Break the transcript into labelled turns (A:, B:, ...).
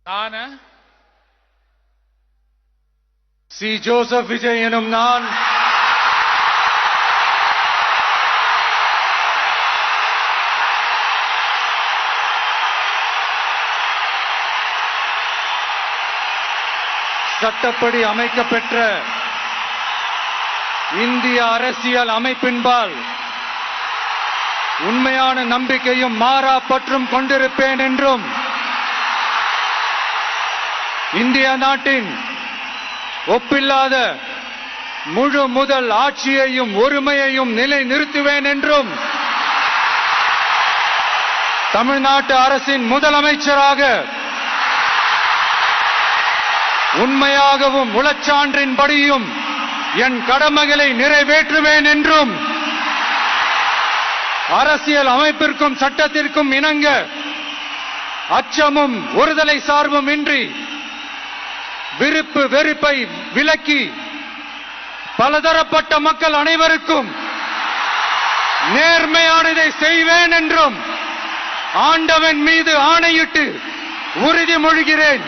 A: நான் C. Joseph Vijay எனும் நான் சட்டப்படி அமைக்கப்பெற்ற இந்திய அரசியல் அமைப்பின்பால் உண்மையான நம்பிக்கையும் மாறா பற்றும் கொண்டிருப்பேன் என்றும் இந்திய நாட்டின் ஒப்பில்லாத முழு முதல் ஆட்சியையும் ஒருமையையும் நிலைநிறுத்துவேன் என்றும் தமிழ்நாட்டு அரசின் முதலமைச்சராக உண்மையாகவும் உளச்சான்றின்படியும் என் கடமைகளை நிறைவேற்றுவேன் என்றும் அரசியல் அமைப்பிற்கும் சட்டத்திற்கும் இணங்க அச்சமும் ஒருதலை சார்பும் இன்றி விருப்பு வெறுப்பை விலக்கி பலதரப்பட்ட மக்கள் அனைவருக்கும் நேர்மையானதை செய்வேன் என்றும் ஆண்டவன் மீது ஆணையிட்டு உறுதிமொழிகிறேன்.